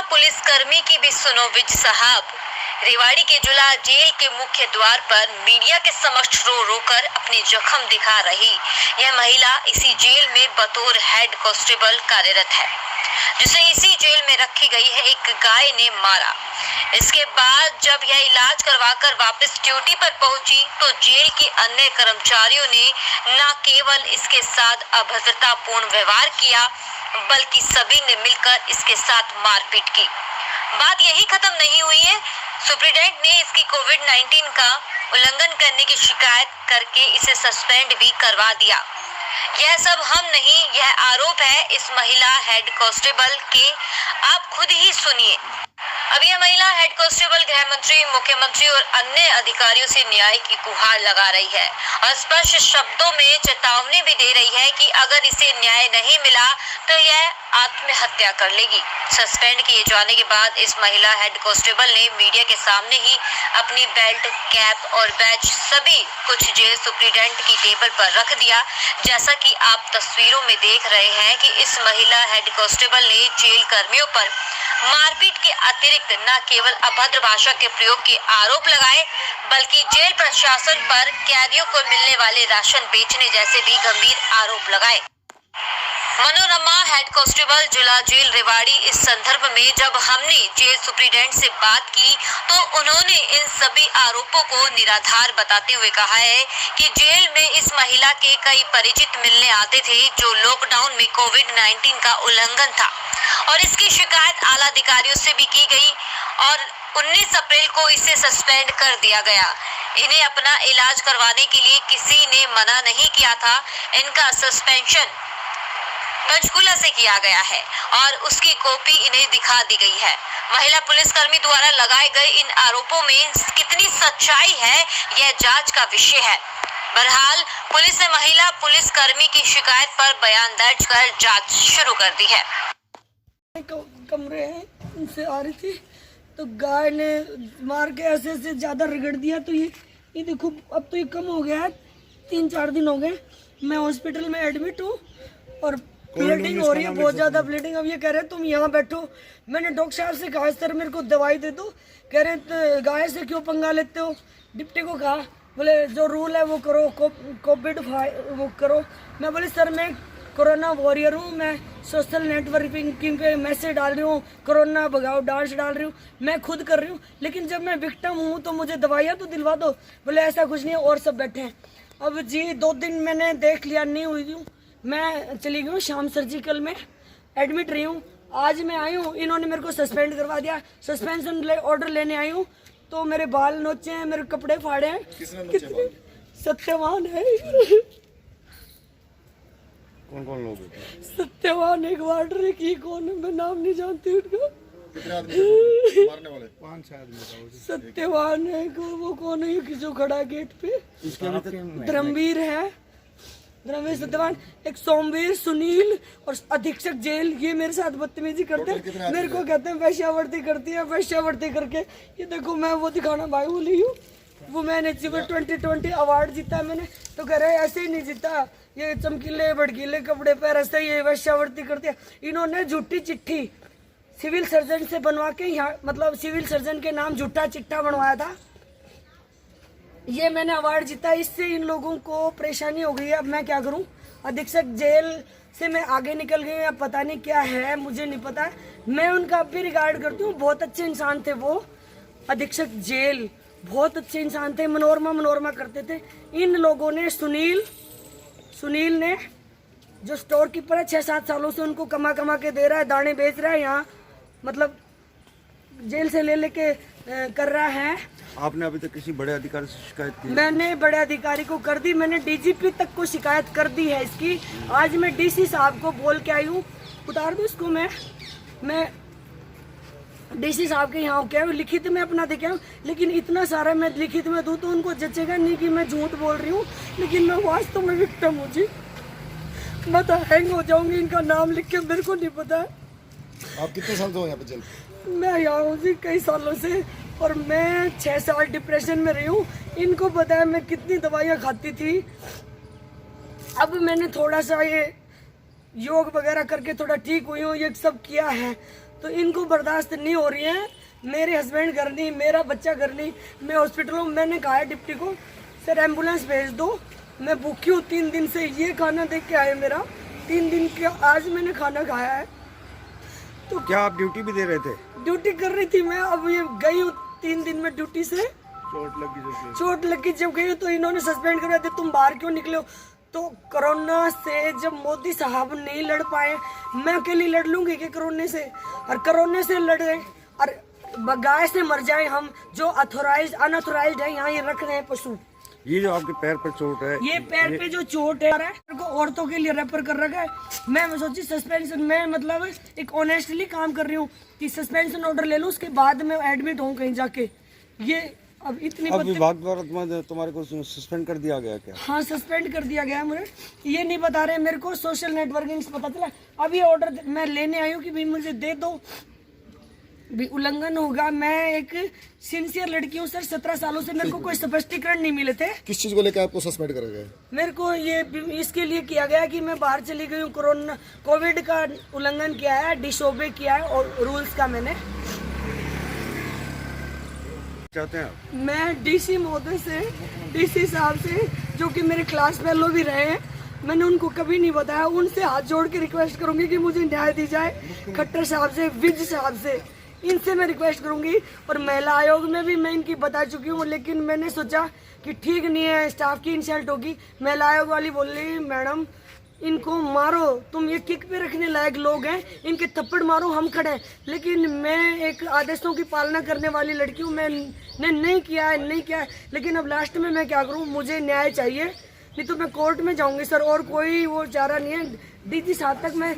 पुलिसकर्मी की भी सुनो विज साहब। रेवाड़ी के जुला जेल के मुख्य द्वार पर मीडिया के समक्ष रो रो कर अपने जख्म दिखा रही यह महिला इसी जेल में बतौर हेड कांस्टेबल कार्यरत है, जिसे इसी जेल में रखी गई है एक गाय ने मारा। इसके बाद जब यह इलाज करवाकर वापस ड्यूटी पर पहुंची तो जेल के अन्य कर्मचारियों ने न केवल इसके साथ अभद्रतापूर्ण व्यवहार किया बल्कि सभी ने मिलकर इसके साथ मारपीट की। बात यही खत्म नहीं हुई है, सुप्रीडेंट ने इसकी कोविड-19 का उल्लंघन करने की शिकायत करके इसे सस्पेंड भी करवा दिया। यह सब हम नहीं, यह आरोप है इस महिला हेड कांस्टेबल के। आप खुद ही सुनिए। अब यह महिला हेड कांस्टेबल गृह मंत्री, मुख्यमंत्री और अन्य अधिकारियों से न्याय की गुहार लगा रही है और स्पष्ट शब्दों में चेतावनी भी दे रही है कि अगर इसे न्याय नहीं मिला तो यह आत्महत्या कर लेगी। सस्पेंड किए जाने के बाद इस महिला हेड कांस्टेबल ने मीडिया के सामने ही अपनी बेल्ट, कैप और बैज सभी कुछ जेल सुप्रीडेंट की टेबल पर रख दिया। जैसा कि आप तस्वीरों में देख रहे हैं कि इस महिला हेड कांस्टेबल ने जेल कर्मियों पर मारपीट के अतिरिक्त न केवल अभद्र भाषा के प्रयोग के आरोप लगाए बल्कि जेल प्रशासन पर कैदियों को मिलने वाले राशन बेचने जैसे भी गंभीर आरोप लगाए। मनोरमा हेड कांस्टेबल जिला जेल रेवाड़ी, इस संदर्भ में जब हमने जेल सुप्रीडेंट से बात की तो उन्होंने इन सभी आरोपों को निराधार बताते हुए कहा है कि जेल में इस महिला के कई परिचित मिलने आते थे जो लॉकडाउन में कोविड-19 का उल्लंघन था और इसकी शिकायत आला अधिकारियों से भी की गई और 19 अप्रैल को इसे सस्पेंड कर दिया गया। इन्हें अपना इलाज करवाने के लिए किसी ने मना नहीं किया था। इनका सस्पेंशन पंचकुला से किया गया है और उसकी कॉपी इन्हें दिखा दी गई है। महिला पुलिसकर्मी द्वारा लगाए गए इन आरोपों में कितनी सच्चाई है यह जांच का विषय है। बहरहाल पुलिस ने महिला पुलिसकर्मी की शिकायत पर बयान दर्ज कर जांच शुरू कर दी है। कमरे हैं उनसे आ रही थी तो गाय ने मार के ऐसे ऐसे ज्यादा रगड़ दिया। तो ये देखो अब तो ये कम हो गया है, 3-4 दिन हो गए। मैं हॉस्पिटल में एडमिट हूँ और ब्लीडिंग हो रही है, बहुत ज्यादा ब्लीडिंग। अब ये कह रहे हैं तुम यहाँ बैठो। मैंने डॉक्टर साहब से कहा सर मेरे को दवाई दे दो। कह रहे तो गाय से क्यों पंगा लेते हो। डिप्टी को कहा, बोले जो रूल है वो करो, कोविड वो करो। मैं बोले सर मैं कोरोना वॉरियर हूँ, मैं सोशल नेटवर्किंग पे मैसेज डाल रही हूँ, कोरोना भगाओ डांस डाल रही हूँ, मैं खुद कर रही हूँ, लेकिन जब मैं विक्टिम हूँ तो मुझे दवाइयाँ तो दिलवा दो। बोले ऐसा कुछ नहीं है और सब बैठे हैं। अब जी 2 दिन मैंने देख लिया, नहीं हुई हूँ, मैं चली गई हूँ शाम सर्जिकल में एडमिट रही हूँ। आज मैं आई हूँ, इन्होंने मेरे को सस्पेंड करवा दिया। सस्पेंशन ऑर्डर लेने आई हूँ तो मेरे बाल नोचे हैं, मेरे कपड़े फाड़े हैं। सत्यवान है। कौन लोग? सत्यवान एक वार्डर की, कौन है मैं नाम नहीं जानती उनका। कितने आदमी मारने वाले? 5-6 आदमी। सत्यवान है वो कौन है कि जो खड़ा गेट पे? धर्मवीर है, धर्मवीर सत्यवान, एक सोमवीर, सुनील और अधीक्षक जेल, ये मेरे साथ बदतमीजी करते हैं। मेरे को कहते हैं वैश्यावर्ती करती है, वैश्यावर्ती करके। ये देखो मैं वो दिखाना भाई बोली हूँ, वो मैंने 2020 अवार्ड जीता मैंने। तो कह रहे ऐसे ही नहीं जीता, ये चमकीले भड़कीले कपड़े पर ऐसे ये वैश्यावर्ती करती है। इन्होंने झूठी चिट्ठी सिविल सर्जन से बनवा के यहाँ, मतलब सिविल सर्जन के नाम झूठा चिट्ठा बनवाया था। ये मैंने अवार्ड जीता, इससे इन लोगों को परेशानी हो गई है। अब मैं क्या करूं। अधीक्षक जेल से मैं आगे निकल गई, अब पता नहीं क्या है, मुझे नहीं पता। मैं उनका अब भी रिगार्ड करती हूँ, बहुत अच्छे इंसान थे वो। अधीक्षक जेल बहुत अच्छे इंसान थे, मनोरमा करते थे। इन लोगों ने सुनील ने जो स्टोर कीपर है 6-7 सालों से उनको कमा के दे रहा है, दाने बेच रहा है यहाँ, मतलब जेल से ले लेके कर रहा है। आपने अभी तक किसी बड़े अधिकारी से शिकायत की? मैंने बड़े अधिकारी को कर दी, मैंने डीजीपी तक को शिकायत कर दी है इसकी। आज मैं डीसी साहब को बोल के आई हूँ, उतार दो इसको। मैं डीसी साहब के यहाँ क्या लिखित में अपना देखे हूँ, लेकिन इतना सारा मैं लिखित में दूँ तो उनको जचेगा नहीं कि मैं झूठ बोल रही हूँ, लेकिन मैं वास्तव में विक्टिम हूँ जी। मैं तो हैंग हो जाऊंगी, इनका नाम लिख के, मेरे को नहीं पता। आप कितने साल से हो यहाँ पे जेल? मैं यहाँ हूँ जी कई सालों से, और मैं 6 साल डिप्रेशन में रही हूँ। इनको पता है मैं कितनी दवाइयाँ खाती थी। अब मैंने थोड़ा सा ये योग वगैरह करके थोड़ा ठीक हुई हूँ, ये सब किया है। तो इनको बर्दाश्त नहीं हो रही है। मेरे हस्बैंड घर नहीं, मेरा बच्चा घर नहीं, मैं हॉस्पिटल हूँ। मैंने कहा है डिप्टी को, सर एम्बुलेंस भेज दो, मैं भूखी हूँ 3 दिन से। ये खाना देख के आए मेरा 3 दिन के, आज मैंने खाना खाया है। तो क्या आप ड्यूटी भी दे रहे थे? ड्यूटी कर रही थी मैं, अब ये गई हूँ 3 दिन में ड्यूटी से। चोट लगी जब गई तो इन्होंने सस्पेंड करवा दिया, तुम बाहर क्यों निकले हो? तो कोरोना से जब मोदी साहब नहीं लड़ पाए, मैं अकेली लड़ लूंगी कि कोरोना से? और कोरोना से लड़े और गाय से मर जाए हम, जो अथोराइज अनअथोराइज्ड है यहाँ ये रख रहे हैं पशु। ये जो आपके पैर पर चोट है, ये पैर पे जो चोट है मेरे को औरतों के लिए रेफर कर रखा है। मैं सोची सस्पेंशन में, मतलब एक ऑनेस्टली काम कर रही हूँ कि सस्पेंशन ऑर्डर ले लूँ, उसके बाद मैं एडमिट हूँ कहीं जाके। ये अब इतनी अब विभाग द्वारा तुम्हारे को सस्पेंड कर दिया गया क्या? हाँ, सस्पेंड कर दिया गया मुझे। ये नहीं बता रहे मेरे को, सोशल नेटवर्किंग से पता चला। अब ये ऑर्डर मैं लेने आई हूँ कि भाई मुझे दे दो, भी उल्लंघन होगा। मैं एक सिंसियर लड़की हूँ सर, 17 सालों से मेरे को कोई स्पष्टीकरण नहीं मिले थे। किस चीज को लेकर आपको सस्पेंड करा गया? मेरे को ये इसके लिए किया गया कि मैं बाहर चली गई हूँ, कोविड का उल्लंघन किया है, डिसोबे किया है और रूल्स का मैंने। चाहते हैं आप? मैं डीसी महोदय से, डीसी साहब से, जो कि मेरे क्लास फेलो भी रहे हैं, मैंने उनको कभी नहीं बताया। उनसे हाथ जोड़ के रिक्वेस्ट करूंगी कि मुझे न्याय दी जाए। खट्टर साहब से, विज साहब से, इनसे मैं रिक्वेस्ट करूंगी। और महिला आयोग में भी मैं इनकी बता चुकी हूँ, लेकिन मैंने सोचा कि ठीक नहीं है, स्टाफ की इंसल्ट होगी। महिला आयोग वाली बोल रही, मैडम इनको मारो, तुम ये किक पे रखने लायक लोग हैं, इनके थप्पड़ मारो, हम खड़े हैं। लेकिन मैं एक आदेशों की पालना करने वाली लड़की हूँ, मैंने नहीं किया है। लेकिन अब लास्ट में मैं क्या करूँ, मुझे न्याय चाहिए, नहीं तो मैं कोर्ट में जाऊंगी सर। और कोई वो चारा नहीं है। डीजी साहब तक मैं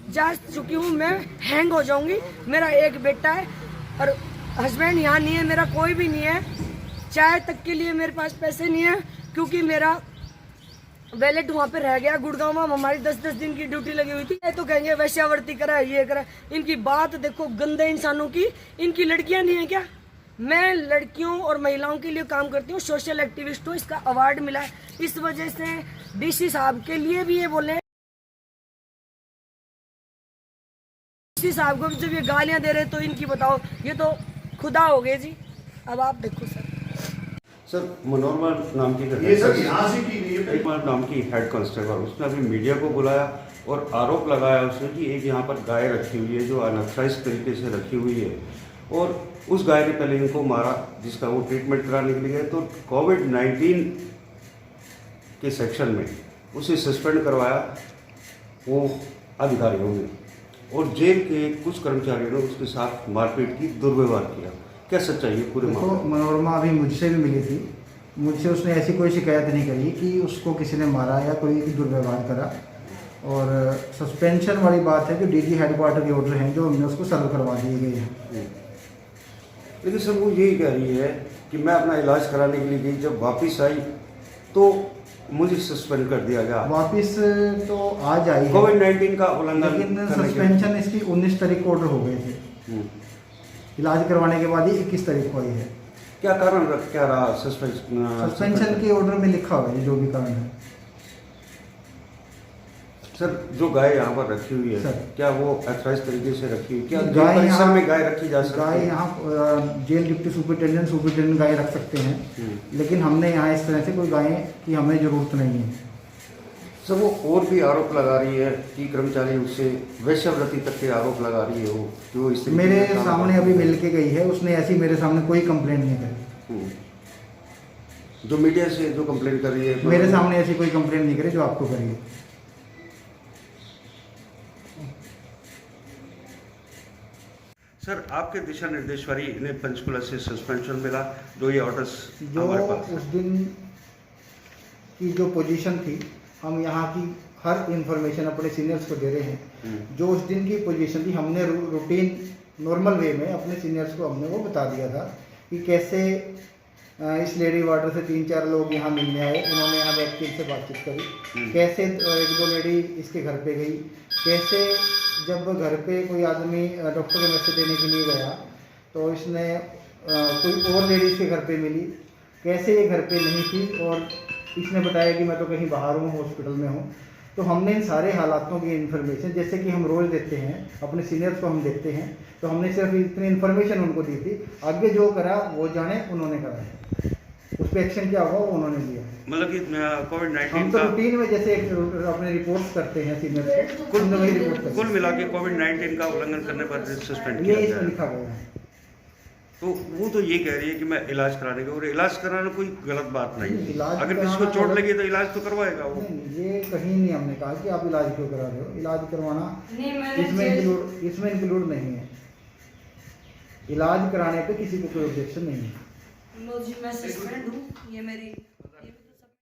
जा चुकी हूँ, मैं हैंग हो जाऊंगी। मेरा एक बेटा है और हस्बैंड यहाँ नहीं है, मेरा कोई भी नहीं है। चाय तक के लिए मेरे पास पैसे नहीं है, क्योंकि मेरा वैलेट वहाँ पे रह गया गुड़गांव में। हमारी 10-10 दिन की ड्यूटी लगी हुई थी। तो कहेंगे वैश्यावृत्ति करा, ये करा। इनकी बात देखो, गंदे इंसानों की। इनकी लड़कियां नहीं है क्या? मैं लड़कियों और महिलाओं के लिए काम करती हूँ, सोशल एक्टिविस्ट हूँ, इसका अवार्ड मिला है। इस वजह से डीसी साहब के लिए भी ये बोले, डीसी साहब को जब ये गालियां दे रहे तो इनकी बताओ, ये तो खुदा हो गए जी। अब आप देखो सर, मनोरमा नाम की एक नाम की हेड कांस्टेबल, उसने अभी मीडिया को बुलाया और आरोप लगाया उसने कि एक यहाँ पर गाय रखी हुई है जो अनऑथराइज्ड तरीके से रखी हुई है, और उस गाय ने पहले इनको मारा, जिसका वो ट्रीटमेंट कराने के लिए गए तो कोविड-19 के सेक्शन में उसे सस्पेंड करवाया वो अधिकारियों ने, और जेल के कुछ कर्मचारियों ने उसके साथ मारपीट की, दुर्व्यवहार किया। क्या सच्चाई है पूरे मामले में? मनोरमा अभी मुझसे भी मिली थी, मुझसे उसने ऐसी कोई शिकायत नहीं करी कि उसको किसी ने मारा या कोई दुर्व्यवहार करा। और सस्पेंशन वाली बात है कि डीजी हेडक्वार्टर के ऑर्डर हैं जो हमने उसको सर्व करवा दिए गए हैं। लेकिन सर वो यही कह रही है कि मैं अपना इलाज कराने के लिए गई, जब वापस आई तो मुझे सस्पेंड कर दिया गया। वापस तो आज आई कोविड-19 का उल्लंघन, लेकिन सस्पेंशन इसकी 19 तारीख को ऑर्डर हो गए थे। इलाज करवाने के बाद ही 21 तारीख को आई है। क्या कारण क्या रहा सस्पेंशन के ऑर्डर में लिखा हुआ है जो भी कारण है। सर, जो गाय यहाँ पर रखी हुई है सर, क्या वो ऑथराइज्ड तरीके से रखी हुई? क्या गाय परिसर में गाय रखी जा सकती है? गाय यहाँ जेल डिप्टी सुपरिटेंडेंट गाय रख सकते हैं, लेकिन हमने यहाँ इस तरह से कोई गाय की हमें जरूरत नहीं है। सर, वो और भी आरोप लगा रही है कि कर्मचारी उससे वैश्यावृत्ति तक के आरोप लगा रही है वो, कि वो इस मेरे सामने अभी मिल के गई है, उसने ऐसी मेरे सामने कोई कंप्लेंट नहीं करी। जो मीडिया से जो कंप्लेंट कर रही है, मेरे सामने ऐसी कोई कंप्लेंट नहीं करी जो आपको करी है। सर, आपके दिशा निर्देश पर ही इन्हें पंचकुला से सस्पेंशन मिला, जो ये ऑर्डर्स जो हमारे पास उस दिन की जो पोजीशन थी, हम यहाँ की हर इंफॉर्मेशन अपने सीनियर्स को दे रहे हैं। जो उस दिन की पोजीशन थी, हमने रूटीन नॉर्मल वे में अपने सीनियर्स को हमने वो बता दिया था कि कैसे इस लेडी वार्डर से 3-4 लोग यहाँ मिलने आए, उन्होंने यहाँ व्यक्ति से बातचीत करी, कैसे 1-2 लेडी इसके घर पे गई, कैसे जब घर पे कोई आदमी डॉक्टर को मैसेज देने के लिए गया तो इसने कोई और लेडीज़ के घर पे मिली, कैसे ये घर पे नहीं थी और इसने बताया कि मैं तो कहीं बाहर हूँ, हॉस्पिटल में हूँ। तो हमने इन सारे हालातों की इन्फॉर्मेशन, जैसे कि हम रोज़ देते हैं अपने सीनियर्स को हम देखते हैं, तो हमने सिर्फ इतनी इन्फॉर्मेशन उनको दी थी। आगे जो करा वो जाने, उन्होंने करा है, उस पर एक्शन क्या हुआ वो उन्होंने लिया। मतलब कि कोविड-19 हम तो का रूटीन में जैसे अपने रिपोर्ट्स करते हैं सीनियर्स को, कुल वही रिपोर्ट करते कुल मिला के कोविड-19 का उल्लंघन करने पर सस्पेंड हैं। किया ये गया इसमें है। लिखा गया है। तो वो तो ये कह रही है कि मैं इलाज कराने का, और इलाज कराना कोई गलत बात नहीं है। इलाज अगर किसी को कराना चोट गलत- लगी तो इलाज तो करवाएगा वो। नहीं, ये कहीं नहीं हमने कहा कि आप इलाज क्यों करा रहे हो। इलाज करवाना इसमें इंक्लूड नहीं है। इलाज कराने पे किसी को कोई ऑब्जेक्शन नहीं है। लो जी, मैं सस्पेंड हूँ, ये मेरी